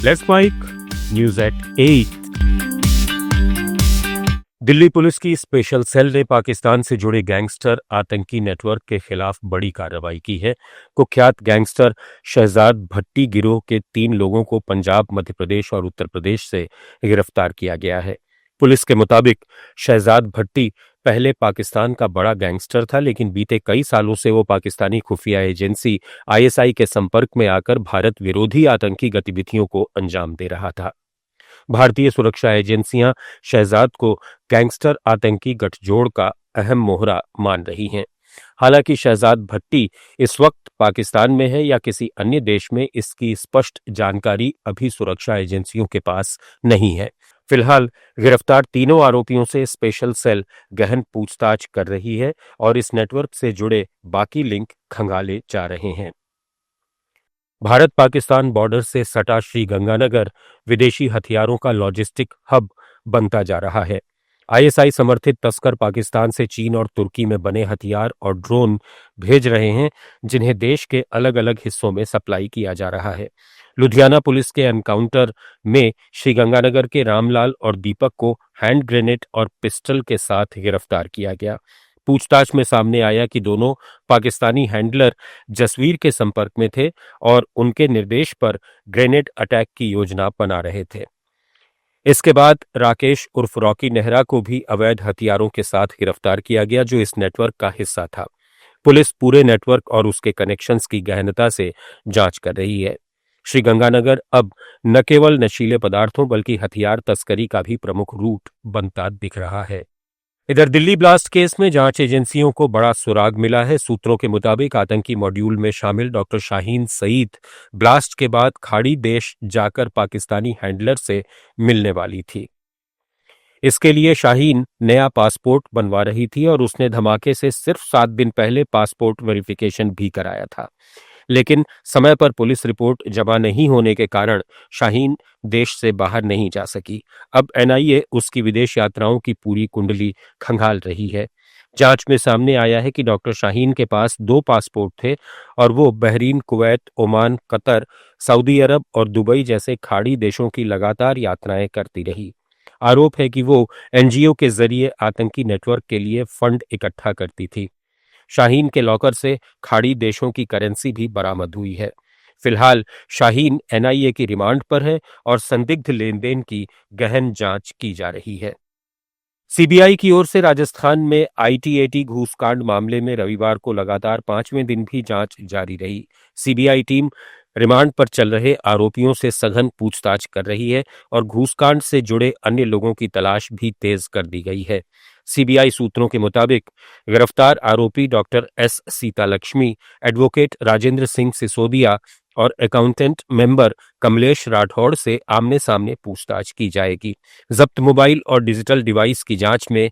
Let's mike news at 8। Delhi police की special cell ने पाकिस्तान से जुड़े गैंगस्टर आतंकी नेटवर्क के खिलाफ बड़ी कार्रवाई की है। कुख्यात गैंगस्टर शहजाद भट्टी गिरोह के 3 लोगों को पंजाब, मध्य प्रदेश और उत्तर प्रदेश से गिरफ्तार किया गया है। पुलिस के मुताबिक शहजाद भट्टी पहले पाकिस्तान का बड़ा गैंगस्टर था, लेकिन बीते कई सालों से वो पाकिस्तानी खुफिया एजेंसी आईएसआई के संपर्क में आकर भारत विरोधी आतंकी गतिविधियों को अंजाम दे रहा था। भारतीय सुरक्षा एजेंसियां शहजाद को गैंगस्टर आतंकी गठजोड़ का अहम मोहरा मान रही हैं। हालांकि शहजाद भट्टी इस वक्त पाकिस्तान में है या किसी अन्य देश में, इसकी स्पष्ट जानकारी अभी सुरक्षा एजेंसियों के पास नहीं है। फिलहाल गिरफ्तार तीनों आरोपियों से स्पेशल सेल गहन पूछताछ कर रही है और इस नेटवर्क से जुड़े बाकी लिंक खंगाले जा रहे हैं। भारत पाकिस्तान बॉर्डर से सटा श्रीगंगानगर विदेशी हथियारों का लॉजिस्टिक हब बनता जा रहा है। आईएसआई समर्थित तस्कर पाकिस्तान से चीन और तुर्की में बने हथियार और ड्रोन भेज रहे हैं, जिन्हें देश के अलग अलग हिस्सों में सप्लाई किया जा रहा है। लुधियाना पुलिस के एनकाउंटर में श्रीगंगानगर के रामलाल और दीपक को हैंड ग्रेनेड और पिस्टल के साथ गिरफ्तार किया गया। पूछताछ में सामने आया कि दोनों पाकिस्तानी हैंडलर जसवीर के संपर्क में थे और उनके निर्देश पर ग्रेनेड अटैक की योजना बना रहे थे। इसके बाद राकेश उर्फ रॉकी नेहरा को भी अवैध हथियारों के साथ गिरफ्तार किया गया, जो इस नेटवर्क का हिस्सा था। पुलिस पूरे नेटवर्क और उसके कनेक्शंस की गहनता से जांच कर रही है। श्रीगंगानगर अब न केवल नशीले पदार्थों बल्कि हथियार तस्करी का भी प्रमुख रूट बनता दिख रहा है। इधर दिल्ली ब्लास्ट केस में जांच एजेंसियों को बड़ा सुराग मिला है। सूत्रों के मुताबिक आतंकी मॉड्यूल में शामिल डॉक्टर शाहीन सईद ब्लास्ट के बाद खाड़ी देश जाकर पाकिस्तानी हैंडलर से मिलने वाली थी। इसके लिए शाहीन नया पासपोर्ट बनवा रही थी और उसने धमाके से सिर्फ 7 दिन पहले पासपोर्ट वेरिफिकेशन भी कराया था, लेकिन समय पर पुलिस रिपोर्ट जमा नहीं होने के कारण शाहीन देश से बाहर नहीं जा सकी। अब एनआईए उसकी विदेश यात्राओं की पूरी कुंडली खंगाल रही है। जांच में सामने आया है कि डॉक्टर शाहीन के पास 2 पासपोर्ट थे और वो Bahrain, Kuwait, Oman, Qatar, Saudi Arabia और दुबई जैसे खाड़ी देशों की लगातार यात्राएं करती रही। आरोप है कि वो एनजीओ के जरिए आतंकी नेटवर्क के लिए फंड इकट्ठा करती थी। शाहीन के लॉकर से खाड़ी देशों की करेंसी भी बरामद हुई है। फिलहाल शाहीन एनआईए की रिमांड पर है और संदिग्ध लेन देन की गहन जांच की जा रही है। सीबीआई की ओर से राजस्थान में आईटीएटी घूसकांड मामले में रविवार को लगातार 5वें दिन भी जांच जारी रही। सीबीआई टीम रिमांड पर चल रहे आरोपियों से सघन पूछताछ कर रही है और घूसकांड से जुड़े अन्य लोगों की तलाश भी तेज कर दी गई है। सीबीआई सूत्रों के मुताबिक गिरफ्तार आरोपी डॉक्टर एस सीतालक्ष्मी, एडवोकेट राजेंद्र सिंह सिसोदिया और अकाउंटेंट मेंबर कमलेश राठौड़ से आमने सामने पूछताछ की जाएगी। जब्त मोबाइल और डिजिटल डिवाइस की जांच में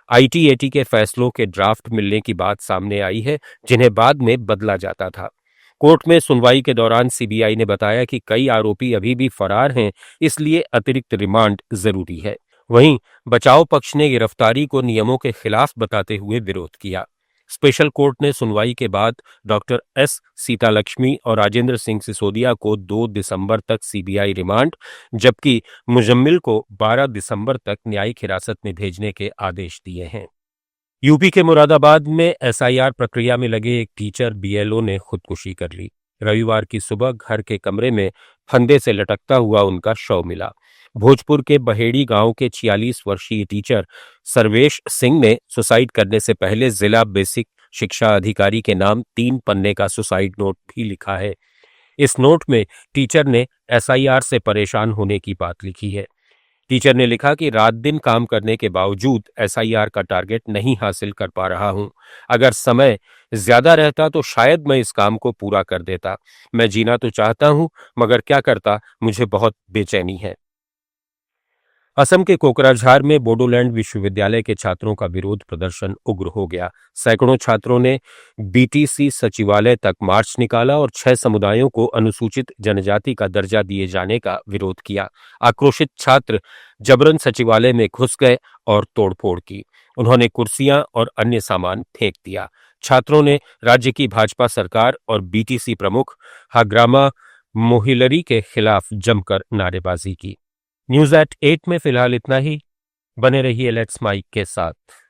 आईटीएटी के फैसलों के ड्राफ्ट मिलने की बात सामने आई है, जिन्हें बाद में बदला जाता था। कोर्ट में सुनवाई के दौरान सीबीआई ने बताया कि कई आरोपी अभी भी फरार हैं, इसलिए अतिरिक्त रिमांड जरूरी है। वहीं बचाव पक्ष ने गिरफ्तारी को नियमों के खिलाफ बताते हुए विरोध किया। स्पेशल कोर्ट ने सुनवाई के बाद डॉक्टर एस सीतालक्ष्मी और राजेंद्र सिंह सिसोदिया को 2 दिसंबर तक सीबीआई रिमांड, जबकि मुजम्मिल को 12 दिसंबर तक न्यायिक हिरासत में भेजने के आदेश दिए हैं। यूपी के मुरादाबाद में एसआईआर प्रक्रिया में लगे एक टीचर बीएलओ ने खुदकुशी कर ली। रविवार की सुबह घर के कमरे में फंदे से लटकता हुआ उनका शव मिला। भोजपुर के बहेड़ी गांव के 46 वर्षीय टीचर सर्वेश सिंह ने सुसाइड करने से पहले जिला बेसिक शिक्षा अधिकारी के नाम 3 पन्ने का सुसाइड नोट भी लिखा है। इस नोट में टीचर ने एसआईआर से परेशान होने की बात लिखी है। टीचर ने लिखा कि रात दिन काम करने के बावजूद एसआईआर का टारगेट नहीं हासिल कर पा रहा हूं। अगर समय ज्यादा रहता तो शायद मैं इस काम को पूरा कर देता। मैं जीना तो चाहता हूं, मगर क्या करता, मुझे बहुत बेचैनी है। असम के कोकराझार में बोडोलैंड विश्वविद्यालय के छात्रों का विरोध प्रदर्शन उग्र हो गया। सैकड़ों छात्रों ने बीटीसी सचिवालय तक मार्च निकाला और 6 समुदायों को अनुसूचित जनजाति का दर्जा दिए जाने का विरोध किया। आक्रोशित छात्र जबरन सचिवालय में घुस गए और तोड़फोड़ की। उन्होंने कुर्सियां और अन्य सामान फेंक दिया। छात्रों ने राज्य की भाजपा सरकार और बीटीसी प्रमुख हाग्रामा मोहिलरी के खिलाफ जमकर नारेबाजी की। न्यूज एट 8 में फिलहाल इतना ही। बने रहिए लेट्स माइक के साथ।